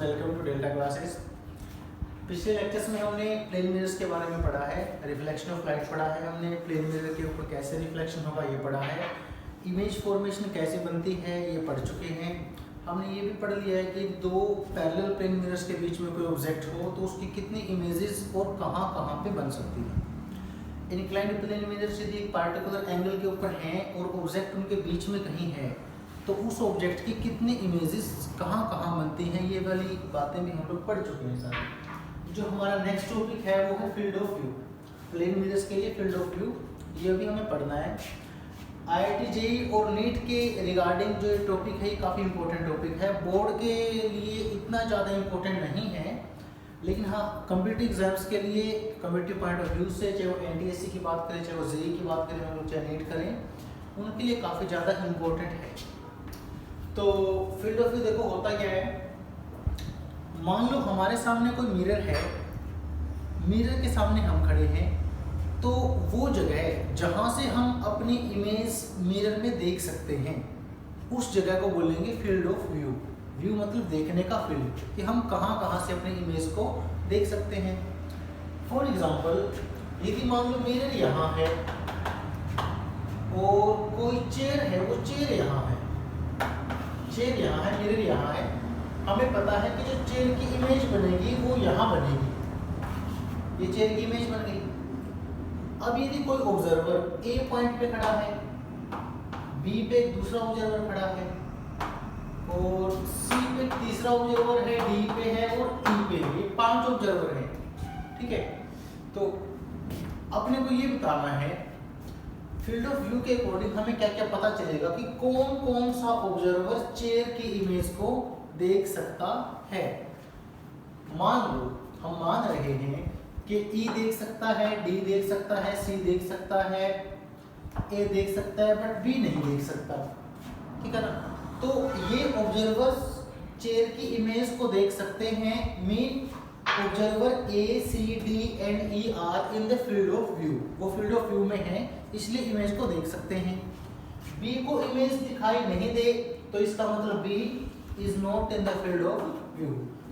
Welcome to Delta classes. पिछले lectures में हमने प्लेन मिरर्स के बारे में पढ़ा है, रिफ्लेक्शन ऑफ लाइट पढ़ा है, हमने प्लेन मिरर के ऊपर कैसे रिफ्लेक्शन होगा ये पढ़ा है, इमेज फॉर्मेशन कैसे बनती है ये पढ़ चुके हैं। हमने ये भी पढ़ लिया है कि दो पैरेलल प्लेन मिरर्स के बीच में कोई ऑब्जेक्ट हो तो उसकी कितनी इमेजेस और कहाँ कहाँ पे बन सकती है। इंक्लाइंड प्लेन मिरर्स यदि एक पार्टिकुलर एंगल के ऊपर हैं और ऑब्जेक्ट उनके बीच में कहीं है तो उस ऑब्जेक्ट की कितनी इमेजेस कहाँ कहाँ बनती हैं, ये वाली बातें भी हम लोग पढ़ चुके हैं सारी। जो हमारा नेक्स्ट टॉपिक है वो है field of view. Plane mirrors के लिए फील्ड ऑफ व्यू ये भी हमें पढ़ना है। IIT JEE और नीट के रिगार्डिंग जो टॉपिक है ये काफ़ी इंपॉर्टेंट टॉपिक है। बोर्ड के लिए इतना ज़्यादा इम्पोर्टेंट नहीं है, लेकिन हाँ कम्पिटिटिव एग्जाम्स के लिए कम्पिटिटिव पॉइंट ऑफ व्यू से, चाहे वो NTSC की बात करें, चाहे वो JEE की बात करें, हम लोग चाहे नीट करें, उनके लिए काफ़ी ज़्यादा इम्पोर्टेंट है। तो फील्ड ऑफ व्यू देखो होता क्या है। मान लो हमारे सामने कोई मिरर है, मिरर के सामने हम खड़े हैं, तो वो जगह जहाँ से हम अपनी इमेज मिरर में देख सकते हैं उस जगह को बोलेंगे फील्ड ऑफ व्यू। व्यू मतलब देखने का फील्ड, कि हम कहाँ कहाँ से अपनी इमेज को देख सकते हैं। फॉर एग्जाम्पल यदि मान लो मिरर यहाँ है और कोई चेयर है, वो चेयर यहाँ है, चेयर यहाँ है, मिरर यहाँ है, हमें पता है कि जो चेयर की इमेज बनेगी वो यहाँ बनेगी। ये चेयर की इमेज बन गई। अब यदि कोई ऑब्जर्वर A पॉइंट पे खड़ा है, B पे एक दूसरा ऑब्जर्वर खड़ा है और C पे तीसरा ऑब्जर्वर है, D पे है और E पे है, ये 5 ऑब्जर्वर हैं, ठीक है। तो अपने को ये बताना है फील्ड ऑफ व्यू के अकॉर्डिंग हमें क्या क्या पता चलेगा कि कौन कौन सा ऑब्जर्वर चेयर की इमेज को देख सकता है। मान लो हम मान रहे हैं कि E देख सकता है, D देख सकता है, C देख सकता है, A देख सकता है, बट B नहीं देख सकता, ठीक है ना। तो ये ऑब्जर्वर्स चेयर की इमेज को देख सकते हैं। Mean observer A, C, D and E are in the field of view, वो फील्ड ऑफ व्यू में है इसलिए इमेज को देख सकते हैं। B को इमेज दिखाई नहीं दे तो इसका मतलब B is not in the field of view,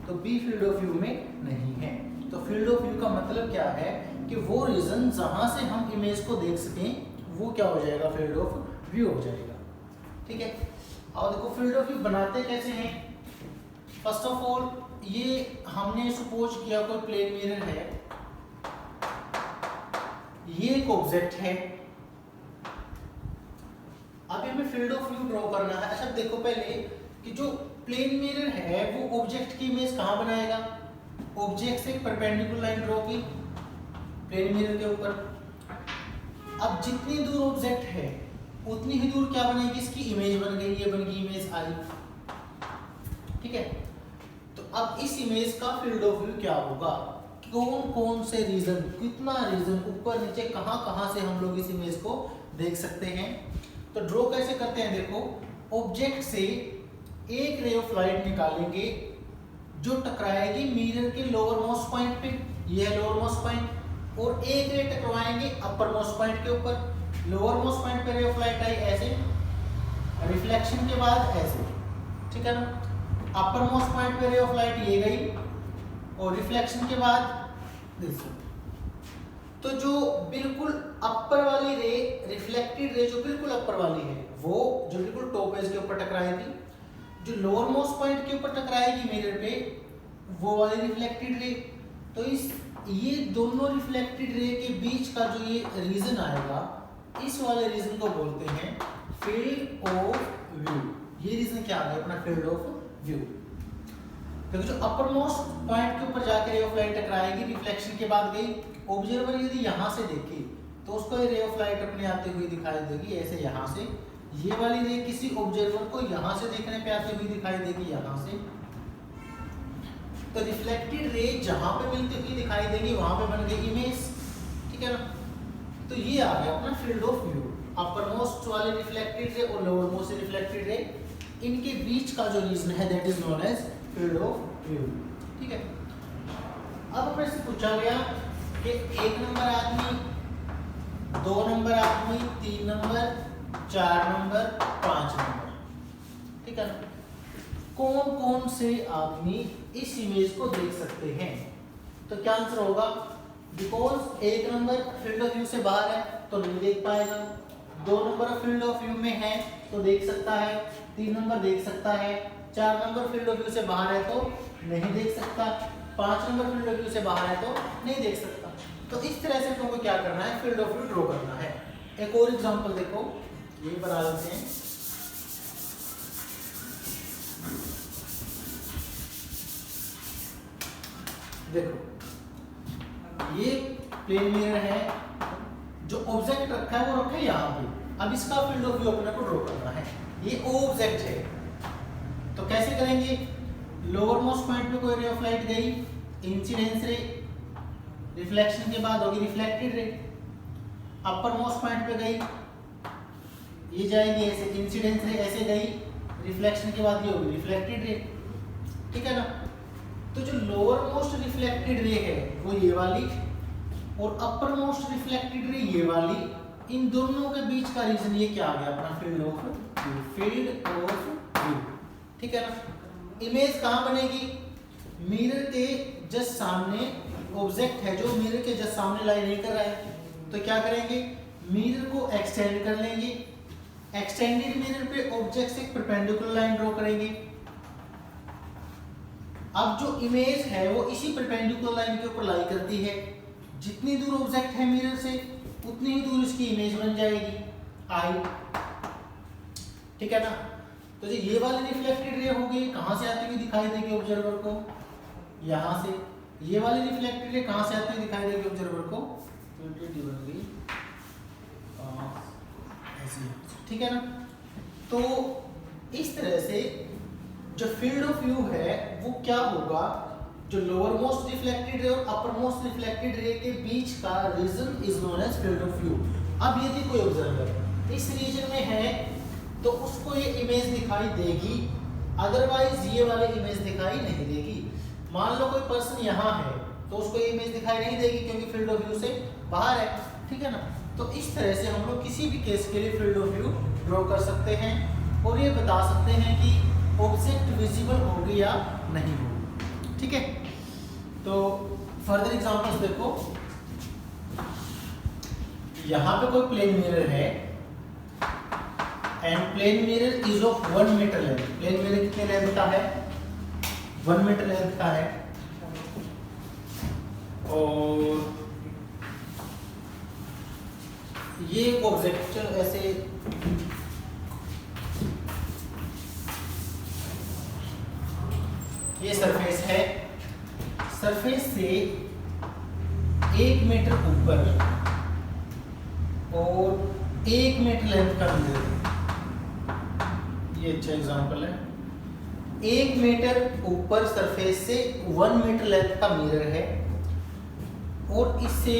तो B फील्ड ऑफ व्यू में नहीं है। तो फील्ड ऑफ व्यू का मतलब क्या है कि वो रीजन जहां से हम इमेज को देख सकें वो क्या हो जाएगा, फील्ड ऑफ व्यू हो जाएगा, ठीक है। और देखो फील्ड ऑफ व्यू बनाते कैसे हैं। फर्स्ट ऑफ ऑल ये हमने सपोज किया कोई प्लेन मिरर है, ये एक ऑब्जेक्ट है, अब हमें फील्ड ऑफ व्यू ड्रॉ करना है। अच्छा देखो पहले कि जो प्लेन मिरर है वो ऑब्जेक्ट की इमेज कहां बनाएगा, ऑब्जेक्ट से परपेंडिकुलर लाइन ड्रॉ की प्लेन मिरर के ऊपर। अब जितनी दूर ऑब्जेक्ट है उतनी ही दूर क्या बनेगी, इसकी इमेज बन गई, ये बन गई इमेज आई, ठीक है। तो अब इस इमेज का फील्ड ऑफ व्यू क्या होगा, कौन कौन से रीजन, कितना रीजन, ऊपर नीचे कहां कहां से हम लोग इस इमेज को देख सकते हैं। तो ड्रॉ कैसे करते हैं, देखो ऑब्जेक्ट से एक रे ऑफ लाइट निकालेंगे जो टकराएगी मिरर के लोअर मोस्ट पॉइंट पे, ये है लोअर मोस्ट पॉइंट, और एक रे टकराएंगे अपर मोस्ट पॉइंट के ऊपर। लोअर मोस्ट पॉइंट पे रे ऑफ लाइट आई ऐसे, रिफ्लेक्शन के बाद ऐसे, ठीक है ना। अपर मोस्ट पॉइंट पे रे ऑफ लाइट ये गई और रिफ्लेक्शन के बाद दिस। तो जो बिल्कुल अपर वाली रे, रिफ्लेक्टेड रे जो बिल्कुल अपर वाली है वो जो बिल्कुल टॉप एज के ऊपर टकराएगी, जो लोअर मोस्ट पॉइंट के ऊपर टकराएगी मिरर पे वो वाली रिफ्लेक्टेड रे। तो इस ये दोनों रिफ्लेक्टेड रे के बीच का जो ये रीजन आएगा, इस वाले रीजन को बोलते हैं फील्ड ऑफ व्यू। ये रीजन क्या आ गया अपना फील्ड ऑफ व्यू। तो जो अपर मोस्ट पॉइंट के ऊपर जाकर रे ऑफ लाइट टकराएगी, रिफ्लेक्शन के बाद गई, ऑब्जर्वर यदि यहाँ से देखे तो उसको रे ऑफ लाइट अपने आते हुए दिखाई देगी ऐसे यहाँ से। ये वाली रे किसी ऑब्जर्वर को यहाँ से देखने पे आती हुई दिखाई देगी यहाँ से। तो रिफ्लेक्टेड रे जहाँ पे मिलती हुई दिखाई देगी वहां पे बन गई इमेज, ठीक है ना। तो ये आ गया अपना field of view. Upper most वाले रिफ्लेक्टेड रे और लोअर मोस्ट रिफ्लेक्टेड रे, इनके बीच का जो रीजन है that is known as field of view, ठीक है। अब अपने से पूछा गया कि 1 नंबर आदमी, 2 नंबर आदमी, 3 नंबर, 4 नंबर, 5 नंबर, ठीक है ना। कौन कौन से आदमी इस इमेज को देख सकते हैं? तो क्या आंसर होगा? बिकॉज एक नंबर फील्ड ऑफ व्यू से बाहर है तो नहीं देख पाएगा, 2 नंबर फील्ड ऑफ व्यू में है तो देख सकता है, 3 नंबर देख सकता है, 4 नंबर फील्ड ऑफ व्यू से बाहर है तो नहीं देख सकता, 5 नंबर फील्ड ऑफ व्यू से बाहर है तो नहीं देख सकता। तो इस तरह से तुमको क्या करना है? फील्ड ऑफ व्यू ड्रॉ करना है। एक और एग्जांपल देखो, ये बना लेते हैं। देखो ये प्लेन मिरर है, जो ऑब्जेक्ट रखा है वो रखा है यहाँ पे। अब इसका फील्ड ऑफ व्यू अपने को ड्रॉ करना है। ये ऑब्जेक्ट है तो कैसे करेंगे? लोअर मोस्ट पॉइंट पे कोई रे ऑफ लाइट गई, इंसिडेंस रे, रिफ्लेक्शन के बाद होगी reflected ray. Upper most point पे गई, ये जाएगी ऐसे, इंसिडेंस रे ऐसे गई, रिफ्लेक्शन के बाद ये होगी रिफ्लेक्टेड रे, ठीक है ना। तो जो लोअर मोस्ट रिफ्लेक्टेड रे है वो ये वाली, और अपर मोस्ट रिफ्लेक्टेड रे ये वाली, इन दोनों के बीच का रीजन ये क्या आ गया? अपना field of view, field of view, ठीक है ना। इमेज कहाँ बनेगी? मिरर के जस्ट सामने ऑब्जेक्ट है जो मिरर के जस्ट सामने लाई नहीं कर रहा है, तो क्या करेंगे? मिरर को एक्सटेंड कर लेंगे, एक्सटेंडेड मिरर पे ऑब्जेक्ट से परपेंडिकुलर लाइन ड्रॉ करेंगे। अब जो इमेज है वो इसी परपेंडिकुलर लाइन के ऊपर लाई करती है, जितनी दूर ऑब्जेक्ट है मिरर से उतनी ही दूर इसकी इमेज बन जाएगी आई, ठीक है ना। तो जो ये वाली रिफ्लेक्टेड रे होगी कहाँ से आती हुई दिखाई देगी ऑब्जर्वर को? यहाँ से। ये वाली रिफ्लेक्टेड रे कहाँ से आती हुई दिखाई देगी ऑब्जर्वर को? ठीक है ना। तो इस तरह से जो फील्ड ऑफ व्यू है वो क्या होगा? जो लोअर मोस्ट रिफ्लेक्टेड रे और अपर मोस्ट रिफ्लेक्टेड रे के बीच का region is known as field of view. अब यदि कोई ऑब्जर्वर इस रीजन में है तो उसको ये इमेज दिखाई देगी, अदरवाइज ये वाली इमेज दिखाई नहीं देगी। मान लो कोई पर्सन यहाँ है तो उसको ये इमेज दिखाई नहीं देगी क्योंकि फील्ड ऑफ व्यू से बाहर है, ठीक है ना। तो इस तरह से हम लोग किसी भी केस के लिए फील्ड ऑफ व्यू ड्रॉ कर सकते हैं और ये बता सकते हैं कि ऑब्जेक्ट विजिबल होगी या नहीं होगी, ठीक है। तो फर्दर एग्जांपल्स देखो, यहाँ पे कोई प्लेन मिरर है and plane mirror is of 1 metre length. Plane mirror कितने लेंथ का है? 1 मीटर लेंथ का है। और ये ऑब्जेक्ट ऐसे ये सरफेस है, सरफेस से 1 मीटर ऊपर और 1 मीटर लेंथ का मिरर, ये अच्छा एग्जांपल है। 1 मीटर ऊपर सरफेस से 1 मीटर लेंथ का मिरर है और इससे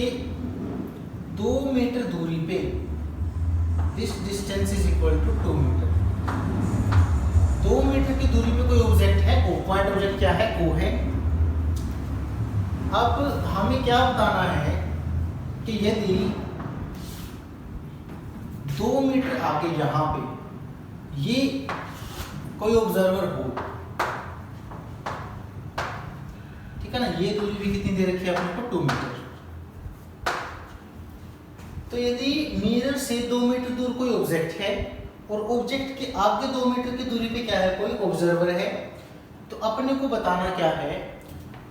2 मीटर दूरी पे this distance is equal to 2 metre. 2 metre की दूरी पे कोई ऑब्जेक्ट है, ओ पॉइंट ऑब्जेक्ट क्या है? ओ है। अब हमें क्या बताना है कि यदि 2 मीटर आगे यहाँ पे ये कोई ऑब्जर्वर हो, ठीक है ना, ये दूरी भी कितनी दे रखी है अपने को? 2 मीटर। तो यदि मिरर से 2 मीटर दूर कोई ऑब्जेक्ट है और ऑब्जेक्ट के आगे 2 मीटर की दूरी पे क्या है? कोई ऑब्जर्वर है, तो अपने को बताना क्या है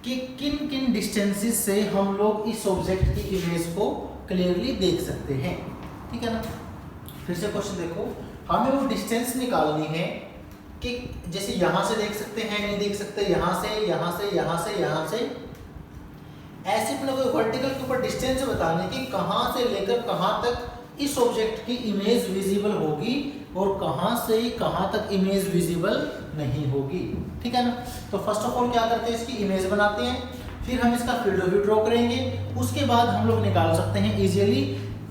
कि किन किन डिस्टेंसेस से हम लोग इस ऑब्जेक्ट की इमेज को क्लियरली देख सकते हैं, ठीक है ना। फिर से क्वेश्चन देखो, हमें वो डिस्टेंस निकालनी है कि जैसे यहाँ से देख सकते हैं, नहीं देख सकते, यहाँ से, यहाँ से, यहाँ से, यहाँ से, ऐसे अपने को वर्टिकल के ऊपर डिस्टेंस बताने की कहाँ से लेकर कहाँ तक इस ऑब्जेक्ट की इमेज विजिबल होगी और कहाँ से कहाँ तक इमेज विजिबल नहीं होगी, ठीक है ना। तो फर्स्ट ऑफ ऑल क्या करते हैं? इसकी इमेज बनाते हैं, फिर हम इसका फील्ड ऑफ व्यू ड्रॉ करेंगे, उसके बाद हम लोग निकाल सकते हैं इजीली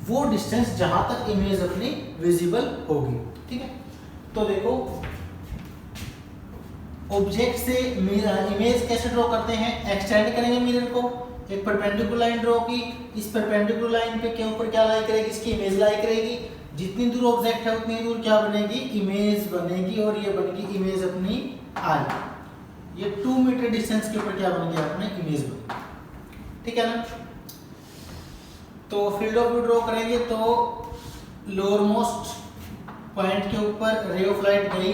वो डिस्टेंस जहां तक इमेज अपनी विजिबल होगी, ठीक है। तो देखो ऑब्जेक्ट से इमेज कैसे ड्रॉ करते हैं? एक्सटेंड करेंगे मिरर को, एक परपेंडिकुलर लाइन ड्रॉ की, इस परपेंडिकुलर लाइन पे के ऊपर क्या लाई करेगी? इसकी इमेज लाई करेगी। जितनी दूर ऑब्जेक्ट है उतनी दूर क्या बनेगी, इमेज बनेगी, और ये बनेगी इमेज अपनी आई। ये 2 मीटर डिस्टेंस के ऊपर क्या बन गया, अपने इमेज बनेगी, ठीक है ना। तो फील्ड ऑफ व्यू ड्रॉ करेंगे तो लोअर मोस्ट पॉइंट के ऊपर रे ऑफ लाइट गई,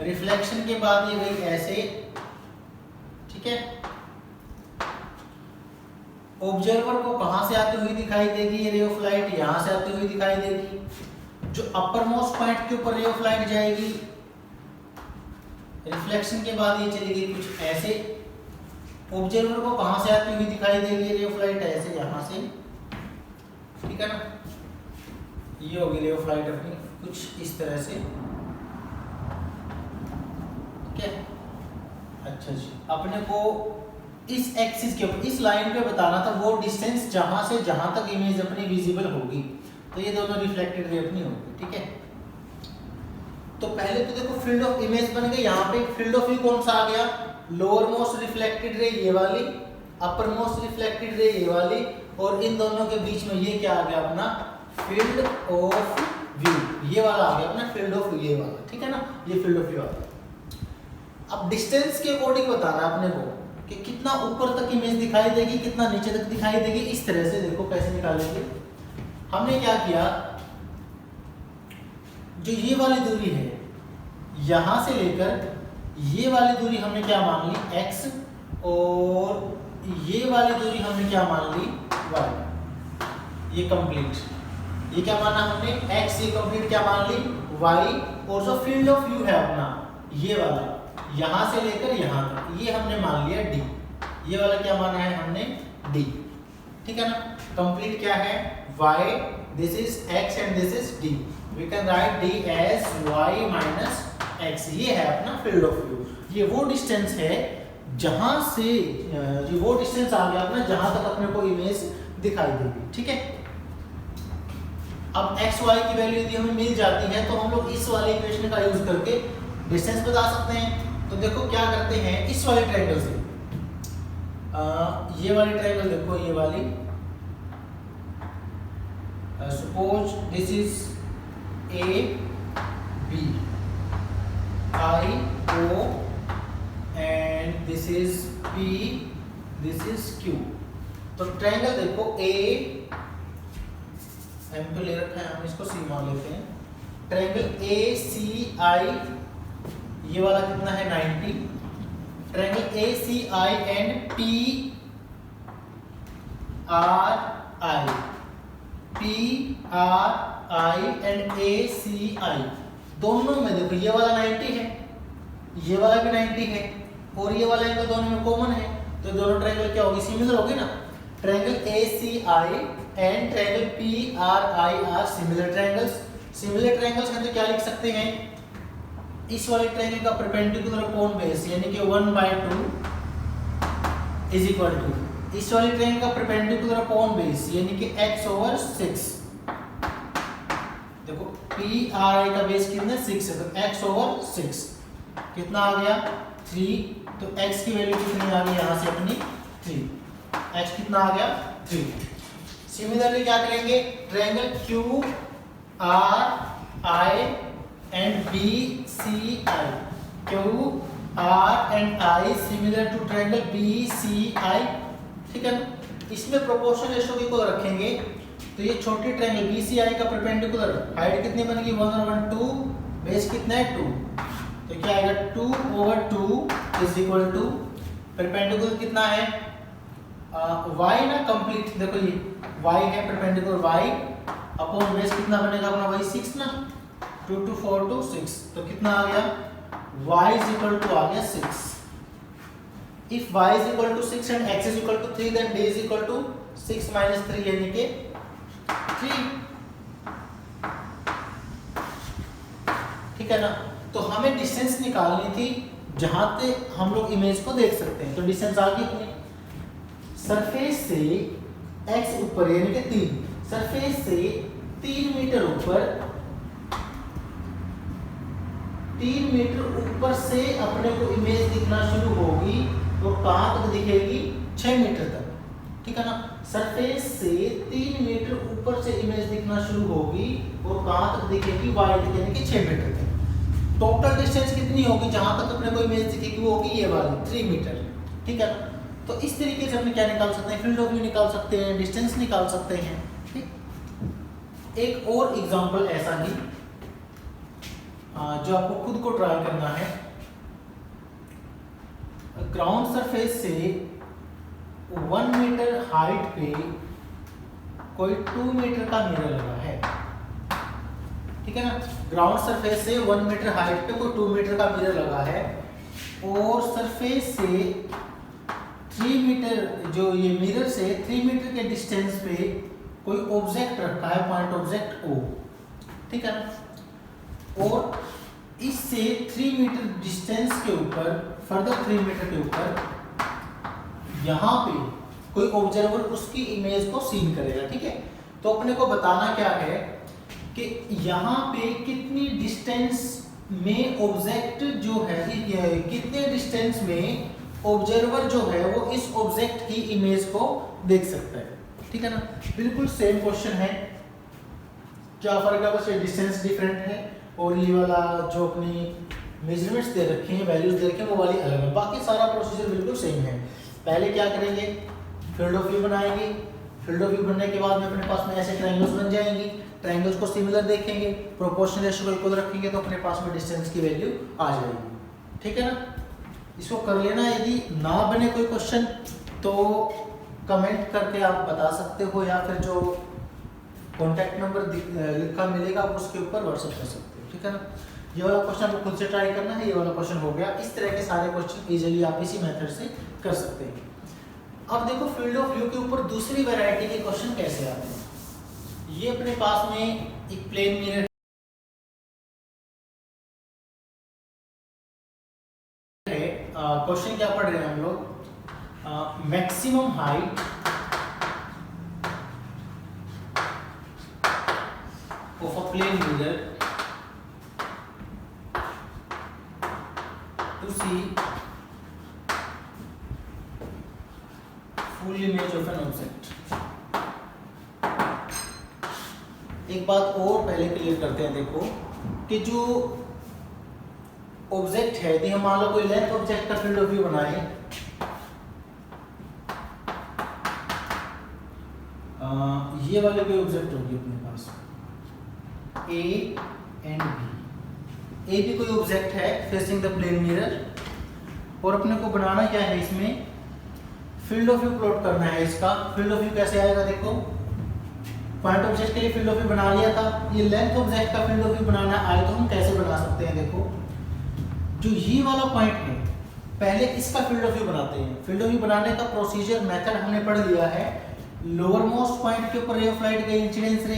रिफ्लेक्शन के बाद ये गई ऐसे, ठीक है। ऑब्जर्वर को कहां से आती हुई दिखाई देगी, ये रे ऑफ लाइट यहां से आती हुई दिखाई देगी। जो अपर मोस्ट पॉइंट के ऊपर रे ऑफ लाइट जाएगी, रिफ्लेक्शन के बाद ये चली गई कुछ ऐसे। ऑब्जर्वर को कहां से आती हुई दिखाई देगी रे ऑफ लाइट, ऐसे यहां से, ठीक है ना। ये होगी रे ऑफ लाइट अपनी कुछ इस तरह से, ठीक है। अच्छा जी, अपने को इस एक्सिस के ऊपर, इस लाइन पे बताना था वो डिस्टेंस जहां से जहां तक इमेज अपनी विजिबल होगी, तो ये दोनों रिफ्लेक्टेड रे अपनी होगी, ठीक है। तो पहले तो देखो फील्ड ऑफ इमेज बन गई, यहाँ पे फील्ड ऑफ व्यू कौन सा आ गया, लोअर मोस्ट रिफ्लेक्टेड रे ये वाली, अपर मोस्ट रिफ्लेक्टेड रे ये वाली, और इन दोनों के बीच में ये क्या आ गया अपना फील्ड ऑफ व्यू, ये वाला आ गया अपना फील्ड ऑफ व्यू, ये वाला, ठीक है ना। ये फील्ड ऑफ व्यू आ गया। अब डिस्टेंस के अकॉर्डिंग बताना अपने को कि कितना ऊपर तक इमेज दिखाई देगी, कितना नीचे तक दिखाई देगी। इस तरह से देखो कैसे निकालेंगे। हमने क्या किया, जो ये वाली दूरी है यहां से लेकर ये वाली दूरी हमने क्या मान ली x, और ये वाली दूरी हमने क्या मान ली y। ये कंप्लीट, ये क्या माना हमने x, ये कंप्लीट क्या मान ली y, और जो फील्ड ऑफ व्यू है अपना ये वाला यहां से लेकर यहां तक, ये हमने मान लिया d। ये वाला क्या माना है हमने d, ठीक है ना। कंप्लीट क्या है y, this is x and this is d। We can write d as y minus x। ये है अपना फील्ड ऑफ व्यू। ये वो डिस्टेंस है जहां से, ये वो डिस्टेंस आ गया अपना जहां तक अपने को इमेज दिखाई देगी, ठीक है। अब x y की वैल्यू यदि हमें मिल जाती है तो हम लोग इस वाले इक्वेशन का यूज करके डिस्टेंस बता सकते हैं। तो देखो क्या करते हैं, इस वाले ट्रायंगल से, ये वाली ट्रायंगल देखो, ये वाली, suppose this is A B I O and this is P, this is Q। तो ट्रायंगल देखो A, M पे ले रखा है, हम इसको C मान लेते हैं। ट्रायंगल A C I, ये वाला कितना है 90। Triangle A C I and P R I, P R I and A C I, दोनों में देखो ये वाला 90 है, ये वाला भी 90 है, और ये वाला एंगल दोनों में कॉमन है, तो दोनों ट्रायंगल क्या होगी, सिमिलर होगी ना। Triangle A C I and triangle P R I are similar triangles. Similar triangles हैं तो क्या लिख सकते हैं, इस वाले ट्रायंगल का परपेंडिकुलर कोण बेस यानी कि 1/2 इज इक्वल टू इस वाले ट्रायंगल का परपेंडिकुलर कोण बेस यानी कि x/6। देखो पी आर आई का बेस कितना 6 है, तो x/6 कितना आ गया 3। तो x की वैल्यू कितनी आ गई यहाँ से अपनी 3। x कितना आ गया 3। सिमिलरली क्या करेंगे, triangle Q R I and B C I, Q R and I similar to triangle B C I, ठीक है ना। इसमें प्रोपोर्शनल रेशियो को रखेंगे तो ये छोटी ट्रायंगल बी सी आई का परपेंडिकुलर हाइट कितनी बनेगी 1/2, बेस कितना है 2, तो क्या आएगा 2/2 इज इक्वल टू परपेंडिकुलर कितना है y ना कंप्लीट, देखो ये y है परपेंडिकुलर y अपॉन बेस कितना बनेगा अपना वही 6 ना, 2 2 4 2 6, तो कितना आ गया y is equal to आ गया 6। If y is equal to 6 and x is equal to 3 then d is equal to 6 minus 3 यानी कि 3, ठीक है ना। तो हमें डिस्टेंस निकालनी थी जहां पे हम लोग इमेज को देख सकते हैं, तो डिस्टेंस आ गई अपनी सरफेस से x ऊपर यानी कि 3, सरफेस से 3 मीटर ऊपर, 3 मीटर ऊपर से अपने को इमेज दिखना शुरू होगी, तो कहां तक दिखेगी 6 मीटर तक। ठीक है ना। सरफेस से 3 मीटर ऊपर से इमेज दिखना शुरू होगी और कहाँ तक दिखेगी, वाई तक, यानी कि 6 मीटर तक। टोटल डिस्टेंस कितनी होगी जहां तक अपने को इमेज दिखेगी, वो होगी ये वाली 3 मीटर, ठीक है ना। तो इस तरीके से अपने क्या निकाल सकते हैं, फील्ड ऑफ व्यू निकाल सकते हैं, डिस्टेंस निकाल सकते हैं, ठीक। एक और एग्जांपल ऐसा ही जो आपको खुद को ट्राई करना है। ग्राउंड सरफेस से 1 मीटर हाइट पे कोई 2 मीटर का मिरर लगा है, ठीक है ना। ग्राउंड सरफेस से 1 मीटर हाइट पे कोई 2 मीटर का मिरर लगा है और सरफेस से 3 मीटर, जो ये मिरर से 3 मीटर के डिस्टेंस पे कोई ऑब्जेक्ट रखा है, पॉइंट ऑब्जेक्ट O, ठीक है ना। और इससे 3 मीटर डिस्टेंस के ऊपर, फर्दर 3 मीटर के ऊपर यहाँ पे कोई ऑब्जर्वर उसकी इमेज को सीन करेगा, ठीक है। तो अपने को बताना क्या है कि यहाँ पे कितनी डिस्टेंस में ऑब्जेक्ट जो है, कितने डिस्टेंस में ऑब्जर्वर जो है वो इस ऑब्जेक्ट की इमेज को देख सकता है, ठीक है ना। बिल्कुल सेम क्वेश्चन है, क्या फर्क है, बस ये डिस्टेंस डिफरेंट है और ये वाला जो अपनी मेजरमेंट्स दे रखे हैं, वैल्यूज दे रखे हैं, वो वाली अलग है। बाकी सारा प्रोसीजर बिल्कुल सेम है। पहले क्या करेंगे, फील्ड ऑफ व्यू बनाएंगे। फील्ड ऑफ व्यू बनने के बाद में अपने पास में ऐसे ट्रायंगल्स बन जाएंगी, ट्रायंगल्स को सिमिलर देखेंगे, प्रोपोर्शनल रेशियो को इक्वल रखेंगे तो अपने पास में डिस्टेंस की वैल्यू आ जाएगी, ठीक है ना। इसको कर लेना। यदि ना बने कोई क्वेश्चन तो कमेंट करके आप बता सकते हो, या फिर जो कॉन्टैक्ट नंबर लिखा मिलेगा आप उसके ऊपर व्हाट्सएप कर सकते हो, ठीक है ना। ये वाला क्वेश्चन आपको खुद से ट्राई करना है, ये वाला क्वेश्चन हो गया। इस तरह के सारे क्वेश्चन इजीली आप इसी मेथड से कर सकते हैं। अब देखो फील्ड ऑफ व्यू के ऊपर दूसरी वैरायटी के क्वेश्चन कैसे आते हैं। ये अपने पास में एक प्लेन मिरर है। क्वेश्चन क्या पढ़ रहे हैं हम लोग, maximum height of a plane mirror to see full image of an object. एक बात और पहले क्लियर करते हैं, देखो कि जो ऑब्जेक्ट है, यदि हम मान लो कोई लेंथ ऑब्जेक्ट का फील्ड ऑफ व्यू बनाए, ये वाले कोई ऑब्जेक्ट होगी अपने पास A एंड B। A भी कोई ऑब्जेक्ट है फेसिंग द प्लेन मिरर, और अपने को बनाना क्या है, इसमें फील्ड ऑफ व्यू प्लॉट करना है। इसका फील्ड ऑफ व्यू कैसे आएगा, देखो पॉइंट ऑब्जेक्ट के लिए फील्ड ऑफ व्यू बना लिया था, ये लेंथ ऑब्जेक्ट का फील्ड ऑफ व्यू बनाना आए तो हम कैसे बना सकते हैं। देखो जो ये वाला पॉइंट है, पहले इसका फील्ड ऑफ व्यू बनाते हैं। फील्ड ऑफ व्यू बनाने का प्रोसीजर मेथड हमने पढ़ लिया है। लोअर मोस्ट पॉइंट के ऊपर रे ऑफ लाइट गई, इंसिडेंस रे,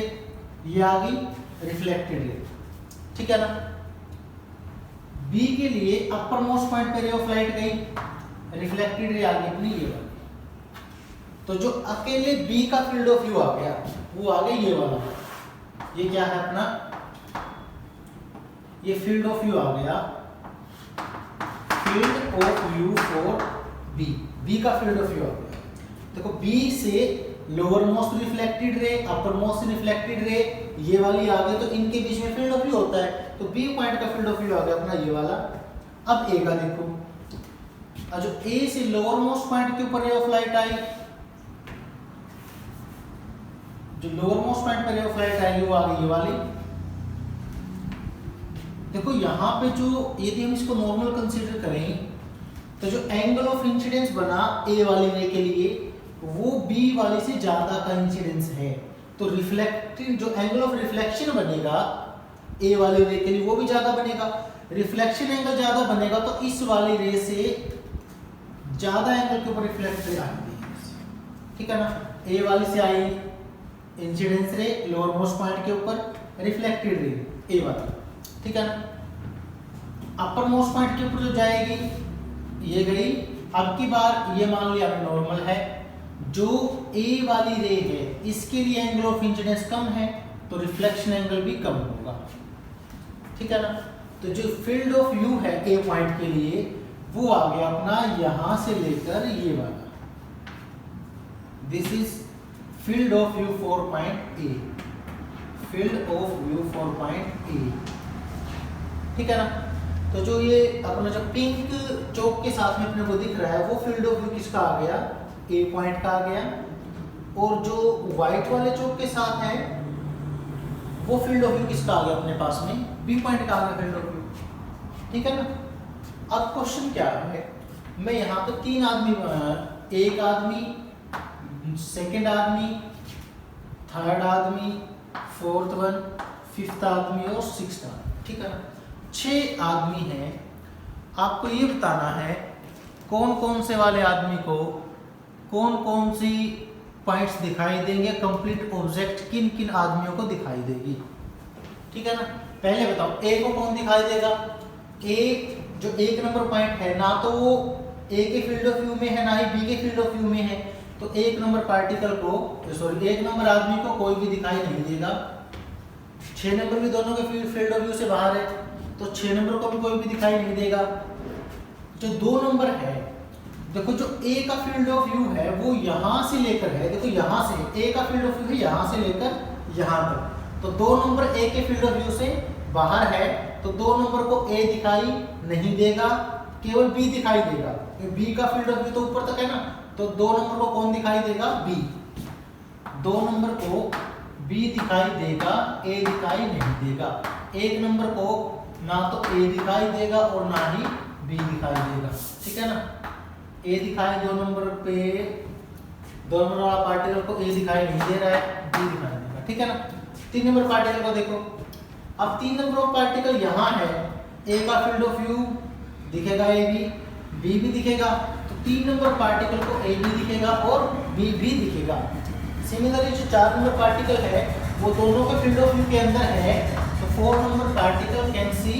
ये आ गई रिफ्लेक्टेड रे, ठीक है ना। बी के लिए अपर मोस्ट पॉइंट पे रे ऑफ लाइट गई, रिफ्लेक्टेड रे आ गई अपनी ये वाली। तो जो अकेले बी का फील्ड ऑफ व्यू आ गया वो आ गया ये वाला। ये क्या है अपना, ये फील्ड ऑफ व्यू आ गया, field of view for B. B का फील्ड ऑफ व्यू आ गया। देखो बी से lower most reflected ray, upper most reflected ray, ये वाली आ गई, तो इनके बीच में फील्ड ऑफ व्यू होता है। तो बी पॉइंट का फील्ड ऑफ व्यू आ गया अपना ये वाला। अब ए का देखो, जो ए से लोअर मोस्ट पॉइंट के ऊपर रे ऑफ लाइट आई, जो लोअर मोस्ट पॉइंट पर रे ऑफ लाइट आएगी वो आ गई ये वाली। देखो यहाँ पे जो, यदि हम इसको नॉर्मल कंसीडर करें तो जो एंगल ऑफ इंसिडेंस बना ए वाली रे के लिए वो बी वाली से ज्यादा का इंसिडेंस है। तो रिफ्लेक्टेड जो एंगल ऑफ रिफ्लेक्शन बनेगा ए वाली रे के लिए वो भी ज्यादा बनेगा। रिफ्लेक्शन एंगल ज्यादा बनेगा तो इस वाली रे से ज्यादा एंगल के ऊपर रिफ्लेक्ट रे आएगी, ठीक है ना। ए वाली से आई incidence ray lower most point के ऊपर, रिफ्लेक्टेड रे ए वाली, ठीक है ना। अपर मोस्ट पॉइंट के ऊपर जो जाएगी ये गई। अब की बार ये मान लिया नॉर्मल है, जो ए वाली रे है इसके लिए एंगल ऑफ इंसिडेंस कम है तो रिफ्लेक्शन एंगल भी कम होगा, ठीक है ना। तो जो फील्ड ऑफ व्यू है ए पॉइंट के लिए वो आ गया अपना यहां से लेकर ये वाला, this is field of view for point A, field of view for point A, ठीक है ना। तो जो ये अपना जो पिंक चौक के साथ में अपने को दिख रहा है वो फील्ड ऑफ व्यू किसका आ गया, ए पॉइंट का आ गया, और जो व्हाइट वाले चौक के साथ है वो फील्ड ऑफ व्यू किसका आ गया अपने पास में, बी पॉइंट का आ गया फील्ड ऑफ व्यू, ठीक है ना। अब क्वेश्चन क्या है, मैं यहाँ पे 3 आदमी, एक आदमी, सेकंड आदमी, थर्ड आदमी, फोर्थ वन, फिफ्थ आदमी और सिक्स्थ आदमी, ठीक है ना। 6 आदमी हैं, आपको ये बताना है कौन कौन से वाले आदमी को कौन कौन सी पॉइंट्स दिखाई देंगे, कंप्लीट ऑब्जेक्ट किन किन आदमियों को दिखाई देगी, ठीक है ना। पहले बताओ ए को कौन दिखाई देगा, ए जो 1 नंबर पॉइंट है ना तो वो ए के फील्ड ऑफ व्यू में है ना ही बी के फील्ड ऑफ व्यू में है, तो 1 नंबर पार्टिकल को, सॉरी 1 नंबर आदमी को कोई भी दिखाई नहीं देगा। 6 नंबर भी दोनों के फील्ड ऑफ व्यू से बाहर है तो 6 नंबर को भी कोई भी दिखाई नहीं देगा। जो 2 नंबर है, देखो जो ए का फील्ड ऑफ व्यू है वो यहाँ से लेकर है, देखो यहाँ से ए का फील्ड ऑफ व्यू है यहाँ से लेकर यहाँ तक, तो 2 नंबर ए के फील्ड ऑफ व्यू से बाहर है तो 2 नंबर को ए दिखाई नहीं देगा, केवल बी दिखाई देगा, बी का फील्ड ऑफ व्यू तो ऊपर तक है ना, तो 2 नंबर को कौन दिखाई देगा, बी। 2 नंबर को बी दिखाई देगा, ए दिखाई नहीं देगा। 1 नंबर को ना तो ए दिखाई देगा और ना ही बी दिखाई देगा, ठीक है ना। ए दिखाई 2 नंबर पे, 2 नंबर वाला पार्टिकल को ए दिखाई नहीं दे रहा है, बी दिखाई देगा, ठीक है ना। 3 नंबर पार्टिकल को देखो, अब 3 नंबर ऑफ पार्टिकल यहाँ है, ए का फील्ड ऑफ व्यू दिखेगा ए बी भी दिखेगा, तो 3 नंबर पार्टिकल को ए भी दिखेगा और बी भी दिखेगा। सिमिलरली जो 4 नंबर पार्टिकल है वो दोनों के फील्ड ऑफ व्यू के अंदर है, तो 4 number particle can see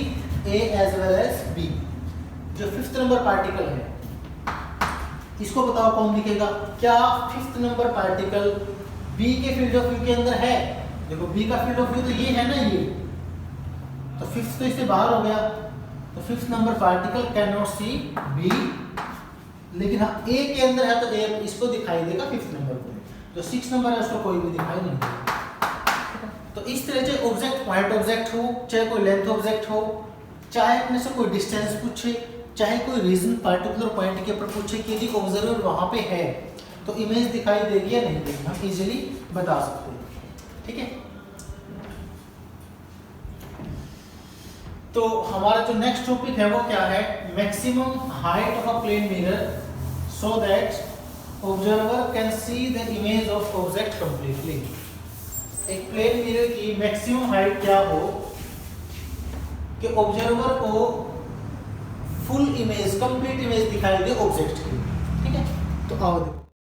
A as well as B. जो 5th नंबर पार्टिकल है इसको बताओ कौन दिखेगा, क्या 5th नंबर पार्टिकल बी के फील्ड ऑफ व्यू के अंदर है, देखो बी का फील्ड ऑफ व्यू तो ये है ना, ये तो 5th तो इससे बाहर हो गया, तो 5th number particle can not see B, लेकिन हाँ ए के अंदर है तो ए इसको दिखाई देगा 5th नंबर को, जो 6 नंबर है उसको कोई भी दिखाई नहीं देगा। तो इस तरह से ऑब्जेक्ट पॉइंट ऑब्जेक्ट हो, चाहे कोई लेंथ ऑब्जेक्ट हो, चाहे अपने से कोई डिस्टेंस पूछे, चाहे कोई रीजन पर्टिकुलर पॉइंट के ऊपर पूछे कि यदि ऑब्जर्वर वहां पे है तो इमेज दिखाई देगी या नहीं देगी, हम इजीली बता सकते हैं, ठीक है। तो हमारा जो नेक्स्ट टॉपिक है वो क्या है, maximum height of a plane mirror so that observer can see the image of object completely. एक प्लेन मिरर की मैक्सिमम हाइट क्या हो कि ऑब्जर्वर को फुल इमेज, कंप्लीट इमेज दिखाई दे ऑब्जेक्ट की, ठीक है। तो आओ देखो